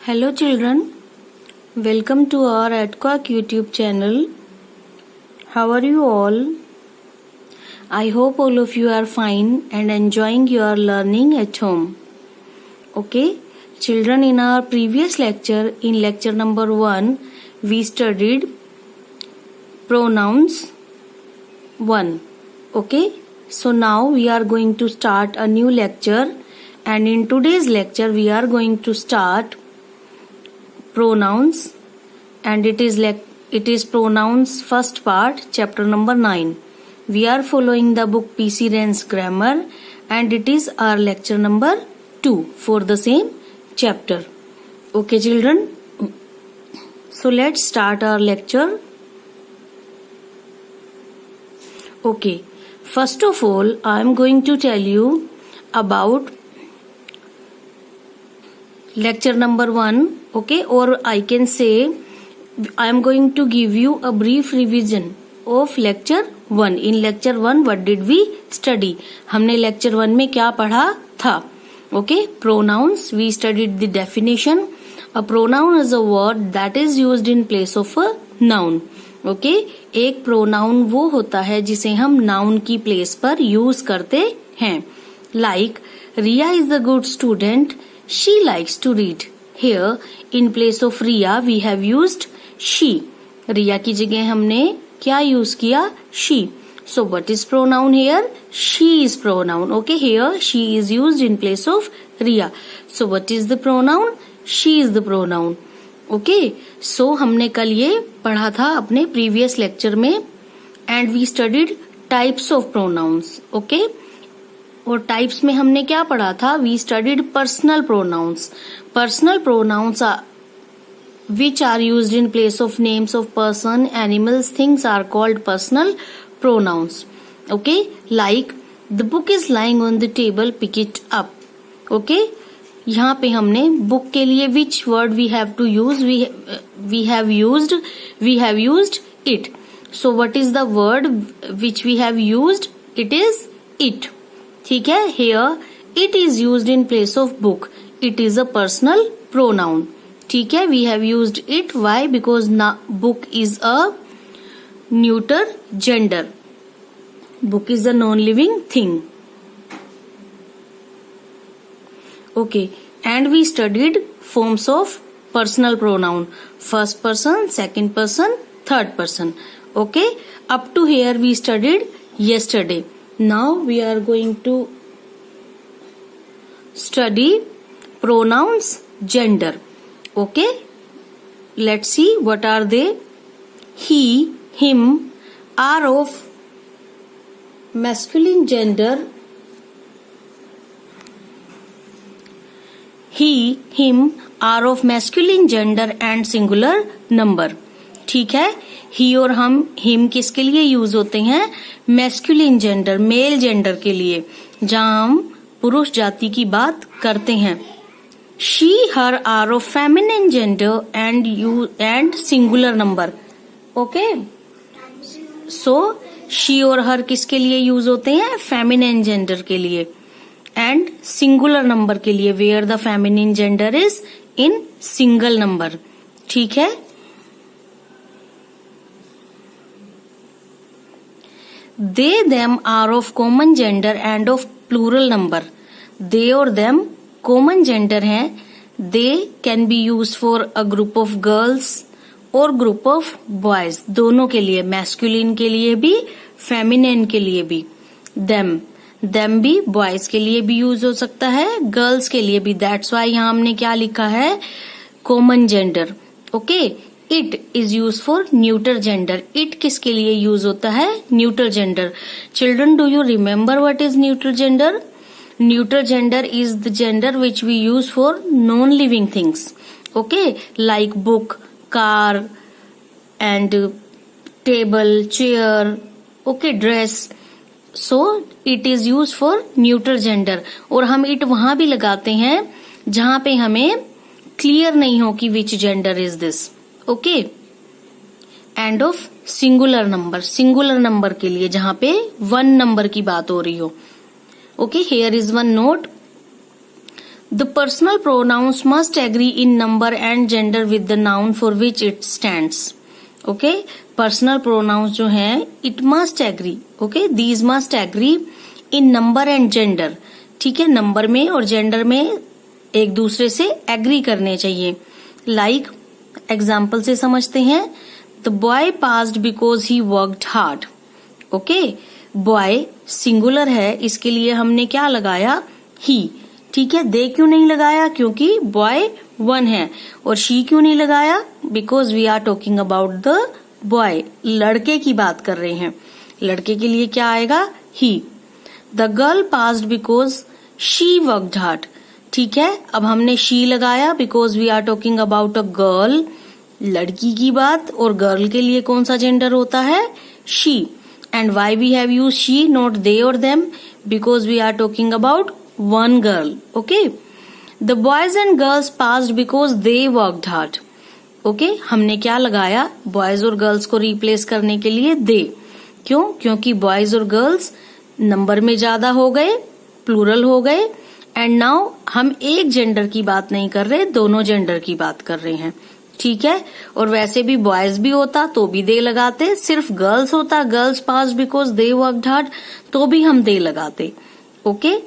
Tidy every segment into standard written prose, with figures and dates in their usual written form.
Hello children, welcome to our AdQuack YouTube channel. How are you all? I hope all of you are fine and enjoying your learning at home. Okay, children, in our previous lecture, in lecture number 1, we studied pronouns 1. Okay, so now we are going to start a new lecture, and in today's lecture we are going to start pronouns, and it is pronouns first part, chapter number 9. We are following the book PC Wren's grammar, and it is our lecture number 2 for the same chapter. Okay children, so let's start our lecture. Okay, first of all I am going to tell you about lecture number 1. Okay, or I can say I am going to give you a brief revision of lecture 1. In lecture 1 what did we study? हमने lecture 1 में क्या पढ़ा था? Okay, pronouns. We studied the definition. A pronoun is a word that is used in place of a noun. Okay, एक pronoun वो होता है जिसे हम noun की place पर use करते हैं. Like, Riya is a good student. She likes to read. Here, in place of Riya, we have used she. Riya की जगह हमने क्या use किया? She. So, what is pronoun here? She is pronoun. Okay, here she is used in place of Riya. So, what is the pronoun? She is the pronoun. Okay, so हमने कल ये पढ़ा था अपने previous lecture में, and we studied types of pronouns. Okay, और types में हमने क्या पढ़ा था? We studied personal pronouns. Personal pronouns which are used in place of names of person, animals, things are called personal pronouns. Okay, like the book is lying on the table, pick it up. Okay, यहाँ पे हमने book के लिए which word we have to use? We have used it. So what is the word which we have used? It is it. ठीक है, here it is used in place of book. It is a personal pronoun. ठीक है, we have used it. Why? Because book is a neuter gender. Book is a non living thing. Okay, and we studied forms of personal pronoun. First person, second person, third person. Okay, up to here we studied yesterday. Now we are going to study pronouns gender. Okay, let's see what are they. He, him are of masculine gender. He, him are of masculine gender and singular number. ठीक है, ही और him किसके लिए use होते हैं? Masculine gender, male gender के लिए, जहां हम पुरुष जाति की बात करते हैं. She, her are of feminine gender and singular number. Okay, so she और हर किसके लिए यूज होते हैं? फेमिनिन जेंडर के लिए एंड सिंगुलर नंबर के लिए, where the feminine gender is in single number. ठीक है, they, them are of common gender and of plural number. They और them common gender हैं. They can be used for a group of girls और group of boys. दोनों के लिए, masculine के लिए भी, feminine के लिए भी. them भी boys के लिए भी यूज हो सकता है, girls के लिए भी. That's why यहाँ हमने क्या लिखा है? common gender. Okay, it is use for neuter gender. It किसके लिए यूज होता है? Neuter gender. Children, do you remember what is neuter gender? Neuter gender is the gender which we use for non living things. Okay, like book, car and table, chair. Okay, dress. So it is use for neuter gender. और हम it वहां भी लगाते हैं जहां पे हमें clear नहीं हो कि which gender is this. Okay, end of singular number, singular number के लिए जहां पे 1 नंबर की बात हो रही हो. Okay, here is 1 note. The personal pronouns must agree in number and gender with the noun for which it stands. Okay, personal pronouns जो हैं it must agree. Okay, these must agree in number and gender. ठीक है, number में और gender में एक दूसरे से एग्री करने चाहिए. लाइक एग्जाम्पल से समझते हैं. The boy passed because he worked hard. Okay, boy singular है, इसके लिए हमने क्या लगाया? ही. ठीक है, दे क्यों नहीं लगाया? क्योंकि बॉय वन है. और शी क्यों नहीं लगाया? Because we are talking about the boy, लड़के की बात कर रहे हैं. लड़के के लिए क्या आएगा? He. The girl passed because she worked hard. ठीक है, अब हमने शी लगाया because we are talking about a girl, लड़की की बात. और गर्ल के लिए कौन सा जेंडर होता है? She. And why we have use she not they और them? Because we are talking about one girl. Okay, the boys and girls passed because they worked hard. Okay, हमने क्या लगाया? बॉयज और गर्ल्स को replace करने के लिए दे. क्यों? क्योंकि बॉयज और गर्ल्स नंबर में ज्यादा हो गए, प्लूरल हो गए. एंड नाउ हम एक जेंडर की बात नहीं कर रहे, दोनों जेंडर की बात कर रहे हैं. ठीक है, और वैसे भी बॉयज भी होता तो भी दे लगाते. सिर्फ गर्ल्स होता, girls passed because they worked hard, तो भी हम दे लगाते. Okay,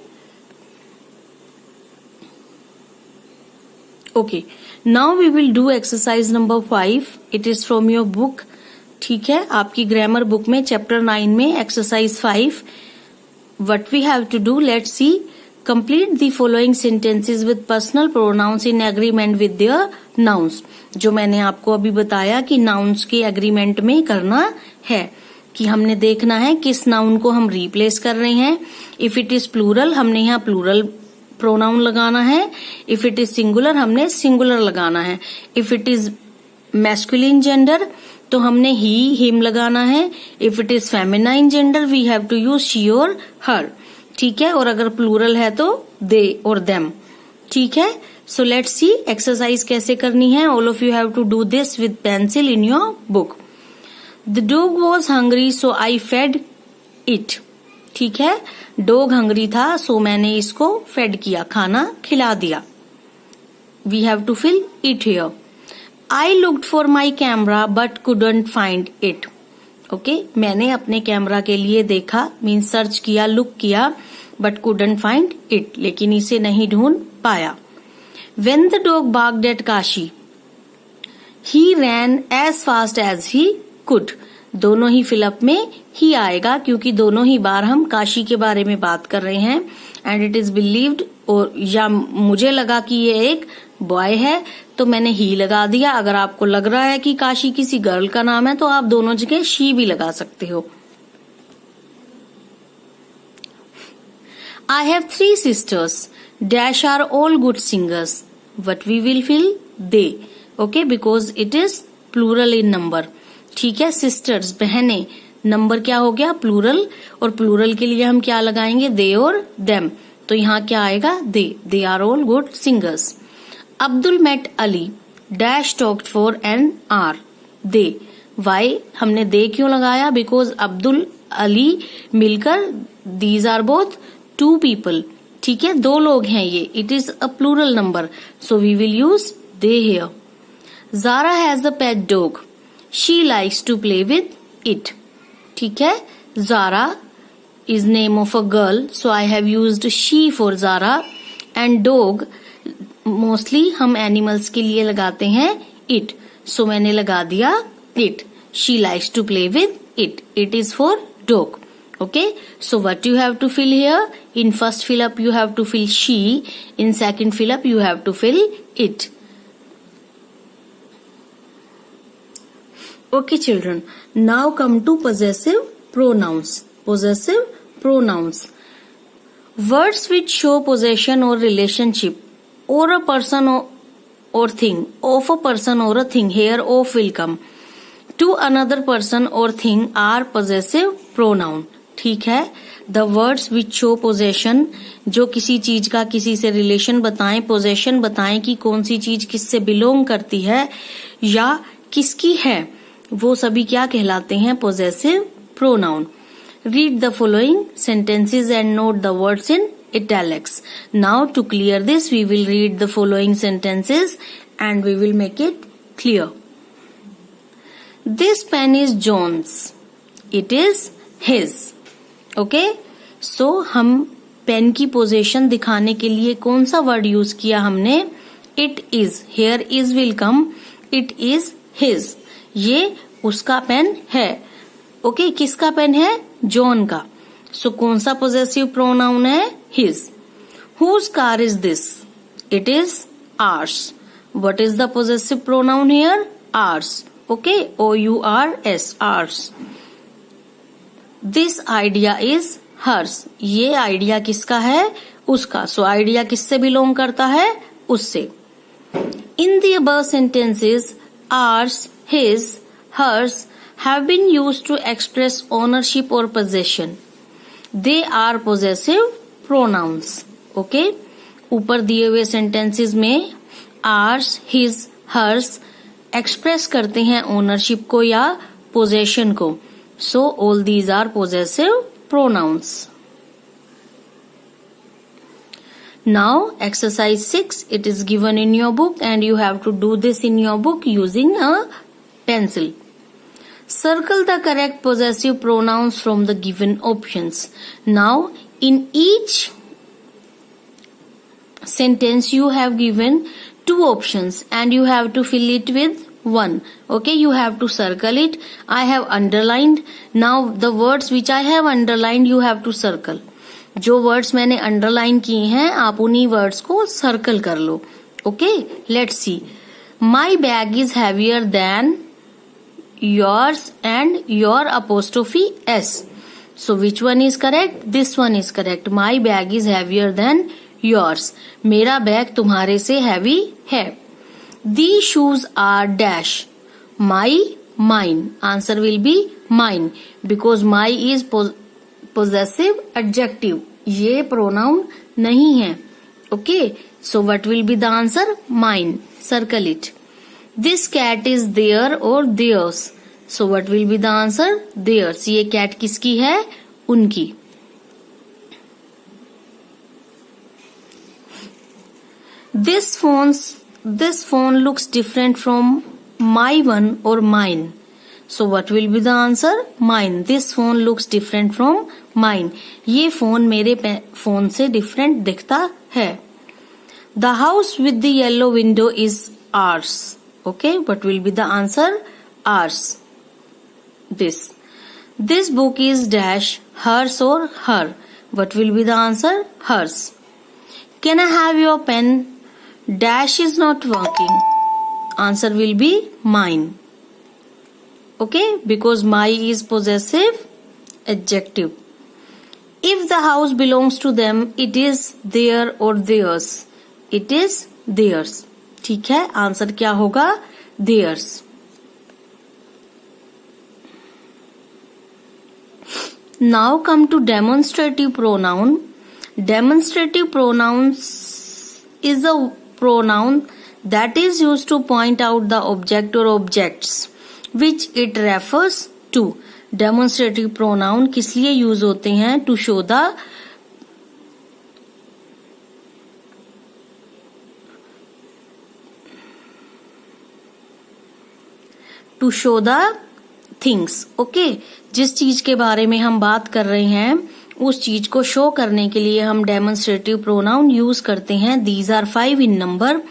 Okay, now we will do exercise number 5. It is from your book. ठीक है, आपकी ग्रामर बुक में चैप्टर 9 में exercise 5. What we have to do, let's see. Complete the following sentences with personal pronouns in agreement with their nouns. जो मैंने आपको अभी बताया कि nouns के agreement में करना है, कि हमने देखना है किस noun को हम replace कर रहे हैं. If it is plural, हमने यहाँ plural प्रोनाउन लगाना है. इफ इट इज सिंगुलर, हमने सिंगुलर लगाना है. If it is masculine gender, तो हमने ही हिम लगाना है. If it is feminine gender, we have to use she और हर. ठीक है, और अगर प्लूरल है तो दे और देम. ठीक है, सो लेट्स सी एक्सरसाइज कैसे करनी है. All of you have to do this with pencil in your book. The dog was hungry so I fed it. ठीक है, डॉग हंग्री था सो मैंने इसको फेड किया, खाना खिला दिया. We have to fill it here. I looked for my camera but couldn't find it. Okay, मैंने अपने कैमरा के लिए देखा, मीन सर्च किया, लुक किया, बट कुडंट फाइंड इट, लेकिन इसे नहीं ढूंढ पाया. When the dog barked at Kashi, he ran as fast as he could. दोनों ही फिलअप में ही आएगा क्योंकि दोनों ही बार हम काशी के बारे में बात कर रहे हैं. एंड इट इज बिलीव्ड, और या मुझे लगा कि ये एक बॉय है तो मैंने ही लगा दिया. अगर आपको लग रहा है कि काशी किसी गर्ल का नाम है तो आप दोनों जगह शी भी लगा सकते हो. I have 3 sisters. Dash are all good singers. What we will fill? They. Okay, because it is plural in number. ठीक है, सिस्टर्स बहनें, नंबर क्या हो गया? प्लूरल. और प्लूरल के लिए हम क्या लगाएंगे? दे और देम. तो यहाँ क्या आएगा? They. They are all good singers. Abdul met Ali. Dash talked for an hour. They. Why हमने दे क्यों लगाया? बिकॉज अब्दुल अली मिलकर, दीज आर बोथ 2 people. ठीक है, 2 लोग हैं ये. It is a plural number, so we will use they here. Zara has a pet dog. She likes to play with it. ठीक है, Zara is name of a girl, so I have used she for Zara. And dog, mostly हम animals के लिए लगाते हैं it, so मैंने लगा दिया it. She likes to play with it. It is for dog. Okay, so what you have to fill here? In first fill up you have to fill she. In second fill up you have to fill it. Okay children, now come to possessive pronouns. Possessive pronouns. Words which show possession or relationship or a person or thing, of a person or a thing, here of will come, to another person or thing are possessive pronoun. ठीक है, the words which show possession, जो किसी चीज का किसी से relation बताएं, possession बताएं कि कौन सी चीज किससे बिलोंग करती है या किसकी है, वो सभी क्या कहलाते हैं? Possessive pronoun. Read the following sentences and note the words in italics. Now to clear this, we will read the following sentences and we will make it clear. This pen is John's. It is his. Okay? So हम pen की position दिखाने के लिए कौन सा word use किया हमने? It is. Here is will come. It is his. ये उसका पेन है. ओके, किसका पेन है? जॉन का. सो कौन सा पोजेसिव प्रोनाउन है? His. Whose car is this? It is ours. What is the possessive pronoun here? Ours. Okay, O-U-R-S, ours. This idea is hers. ये आइडिया किसका है? उसका. सो आइडिया किससे बिलोंग करता है? उससे. In the above sentences, ours, his, hers have been used to express ownership or possession. They are possessive pronouns. Okay? ऊपर दिए हुए sentences में ours, his, hers express करते हैं ownership को या possession को. So all these are possessive pronouns. Now exercise 6, it is given in your book and you have to do this in your book using a pencil. Circle the correct possessive pronouns from the given options. Now in each sentence you have given two options and you have to fill it with one. Okay, you have to circle it. I have underlined. Now the words which I have underlined you have to circle. जो words मैंने underline किए हैं आप उन्हीं words को circle कर लो. Okay, let's see. My bag is heavier than yours and your apostrophe S. So which one is correct? This one is correct. My bag is heavier than yours. मेरा bag तुम्हारे से heavy है. The shoes are dash. My, mine. Answer will be mine because my is possessive adjective. ये pronoun नहीं है. Okay, so what will be the answer? Mine. Circle it. This cat is their or theirs. So what will be the answer? Theirs. ये cat किसकी है? उनकी. दिस phone looks different from my one or mine. So what will be the answer? Mine. This phone looks different from mine. ये phone मेरे phone से different दिखता है. The house with the yellow window is ours. Okay, what will be the answer? Ours. This book is dash hers or her. What will be the answer? Hers. Can I have your pen? Dash is not working. Answer will be mine. Okay, because my is possessive adjective. If the house belongs to them, it is their or theirs. It is theirs. ठीक है, answer क्या होगा? Theirs. Now come to demonstrative pronoun. Demonstrative pronouns is a pronoun that is used to point out the object or objects which it refers to. Demonstrative pronoun किस लिए use होते हैं? To show the things. Okay, जिस चीज के बारे में हम बात कर रहे हैं उस चीज को शो करने के लिए हम डेमोन्स्ट्रेटिव प्रोनाउन यूज करते हैं. These are 5 in number.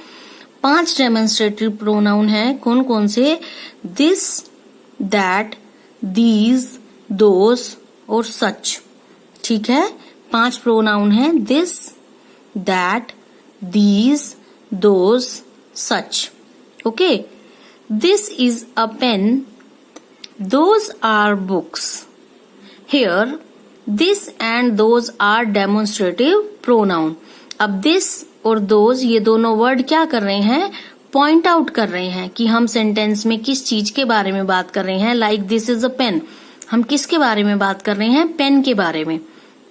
5 demonstrative pronoun हैं. कौन कौन से? दिस, दैट, दीज, दोज और सच. ठीक है, 5 प्रोनाउन हैं. This, that, these, those, such. Okay, this is a pen. Those are books. Here this and those are demonstrative pronoun. अब this और दोज ये दोनों वर्ड क्या कर रहे हैं? पॉइंट आउट कर रहे हैं कि हम सेंटेंस में किस चीज के बारे में बात कर रहे हैं. Like this is a pen. हम किसके बारे में बात कर रहे हैं? पेन के बारे में.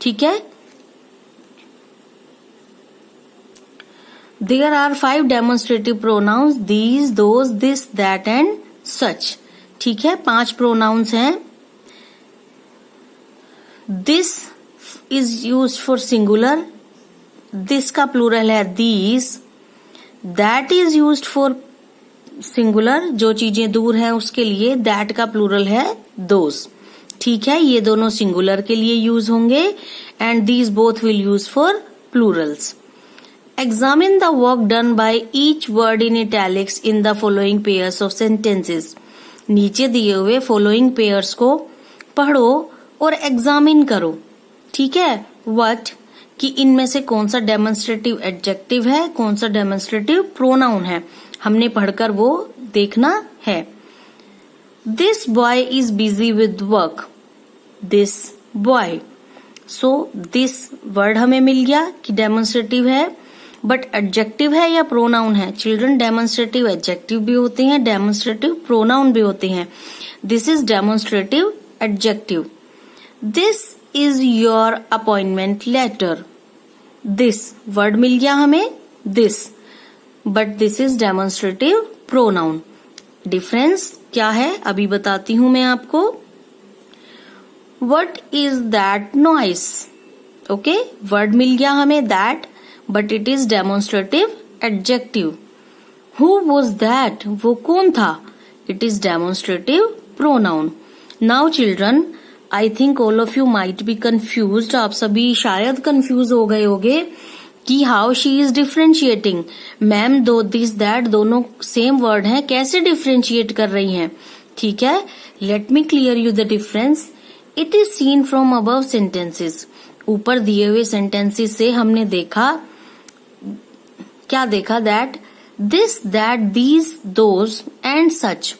ठीक है. There are 5 demonstrative pronouns. These, those, this, that and such. ठीक है, 5 प्रोनाउंस हैं. This is used for singular, this का प्लूरल है these, that is used for singular, जो चीजें दूर हैं उसके लिए, दैट का प्लूरल है दोज। ठीक है, ये दोनों सिंगुलर के लिए यूज होंगे and these both will use for Plurals. Examine the work done by each word in italics in the following pairs of sentences. नीचे दिए हुए फॉलोइंग पेयर्स को पढ़ो और एग्जामिन करो। ठीक है, व्हाट, कि इनमें से कौन सा डेमोन्स्ट्रेटिव एडजेक्टिव है, कौन सा डेमोन्स्ट्रेटिव प्रोनाउन है, हमने पढ़कर वो देखना है। This boy is busy with work, this boy. So this word हमें मिल गया कि डेमोन्स्ट्रेटिव है, बट एडजेक्टिव है या प्रोनाउन है? चिल्ड्रन, डेमोन्स्ट्रेटिव एडजेक्टिव भी होते हैं, डेमोन्स्ट्रेटिव प्रोनाउन भी होते हैं। This is demonstrative adjective. This is your appointment letter, this word मिल गया हमें this, but this is demonstrative pronoun. Difference क्या है अभी बताती हूं मैं आपको। What is that noise, okay, word मिल गया हमें that, but it is demonstrative adjective. Who was that, वो कौन था, it is demonstrative pronoun. Now children, I think all of you might be confused, आप सभी शायद कंफ्यूज हो गए होंगे कि how she is differentiating. Ma'am दो दिस दैट दोनों सेम वर्ड हैं, कैसे डिफ्रेंशिएट कर रही हैं? ठीक है, let me clear you the difference. It is seen from above sentences, ऊपर दिए हुए सेंटेंसेस से हमने देखा, क्या देखा, that this that these those and such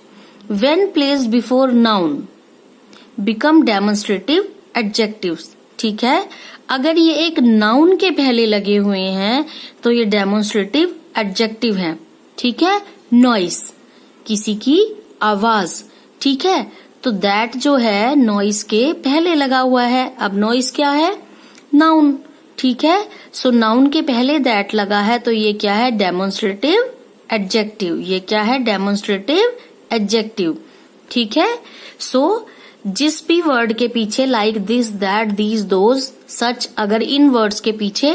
when placed before noun become demonstrative adjectives. ठीक है, अगर ये एक नाउन के पहले लगे हुए हैं तो ये डेमोन्स्ट्रेटिव एडजेक्टिव है। ठीक है, नॉइस, किसी की आवाज। ठीक है, तो दैट जो है नॉइस के पहले लगा हुआ है। अब नॉइस क्या है, नाउन। ठीक है, सो नाउन के पहले दैट लगा है तो ये क्या है, डेमोन्स्ट्रेटिव एडजेक्टिव। ये क्या है, डेमोन्स्ट्रेटिव एडजेक्टिव। ठीक है, सो जिस भी वर्ड के पीछे like this that these those such, अगर इन वर्ड्स के पीछे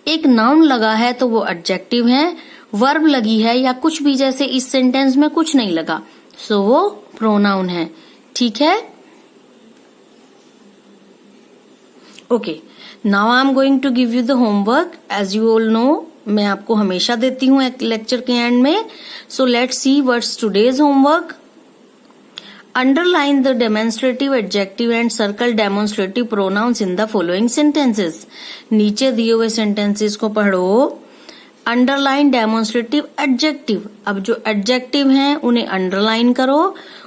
एक नाउन लगा है तो वो एडजेक्टिव है, वर्ब लगी है या कुछ भी, जैसे इस सेंटेंस में कुछ नहीं लगा, सो वो प्रोनाउन है। ठीक है, okay, now I am going to give you the homework. As you all know, मैं आपको हमेशा देती हूँ एक लेक्चर के एंड में। So let's see what's today's homework. Underline the demonstrative adjective and circle demonstrative pronouns in the following sentences. नीचे दिए हुए sentences को पढ़ो। Underline demonstrative adjective, अब जो adjective हैं उन्हें underline करो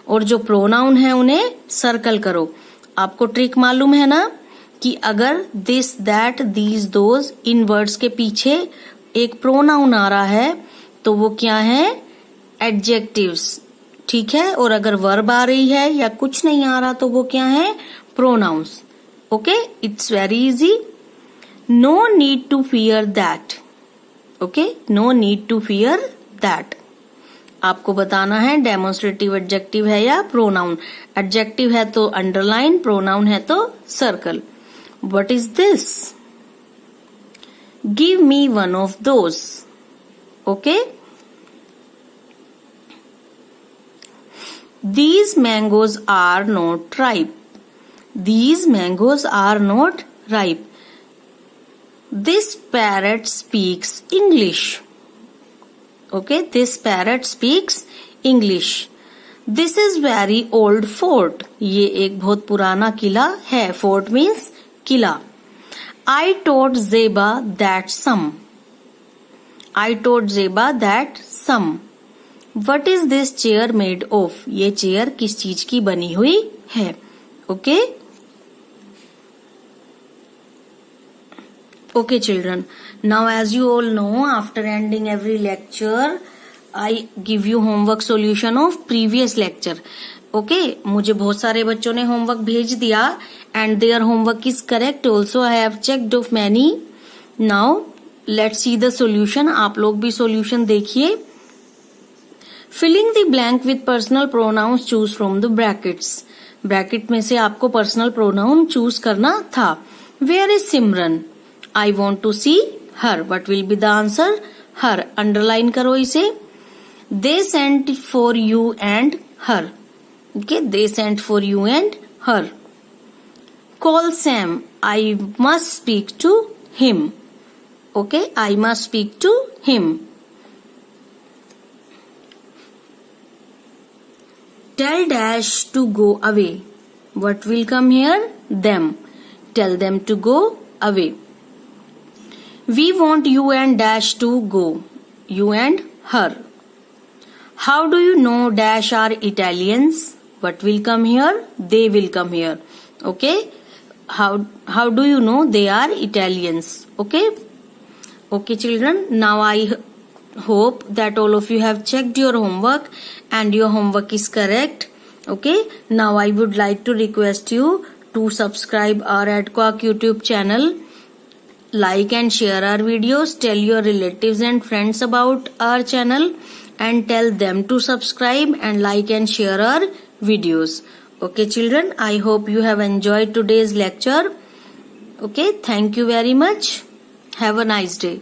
और जो pronoun हैं उन्हें circle करो। आपको ट्रिक मालूम है ना कि अगर this, that, these, those in words के पीछे एक pronoun आ रहा है तो वो क्या है, adjectives। ठीक है, और अगर वर्ब आ रही है या कुछ नहीं आ रहा तो वो क्या है, pronouns. Okay, it's very easy. No need to fear that, okay, no need to fear that. आपको बताना है डेमोन्स्ट्रेटिव एडजेक्टिव है या प्रोनाउन। एडजेक्टिव है तो अंडरलाइन, प्रोनाउन है तो circle. What is this, give me one of those. Okay, These mangoes are not ripe. These mangoes are not ripe. This parrot speaks English. Okay, this parrot speaks English. This is very old fort. ये एक बहुत पुराना किला है। Fort means Qila. I told Zeba that some. I told Zeba that some. What is this chair made of? ये chair किस चीज की बनी हुई है? Okay, okay children, now as you all know, after ending every lecture I give you homework solution of previous lecture. Okay, मुझे बहुत सारे बच्चों ने होमवर्क भेज दिया and their homework is correct also. I have checked of many. Now let's see the solution. आप लोग भी सॉल्यूशन देखिए। Filling the blank with personal pronouns, choose from the brackets. Bracket में से आपको पर्सनल प्रोनाउन चूज करना था। Where is Simran? I want to see her. What will be the answer? Her. Underline करो इसे. They sent for you and her. Okay, they sent for you and her. Call Sam. I must speak to him. Okay, I must speak to him. Tell Dash to go away. What will come here? Them. Tell them to go away. We want you and Dash to go. You and her. How do you know Dash are Italians? What will come here? They will come here. Okay. How do you know they are Italians? Okay. Okay, children. Now I hope that all of you have checked your homework and your homework is correct. Okay. Now I would like to request you to subscribe our AdQuack YouTube channel. Like and share our videos. Tell your relatives and friends about our channel and tell them to subscribe and like and share our videos. Okay, children, I hope you have enjoyed today's lecture. Okay, thank you very much. Have a nice day.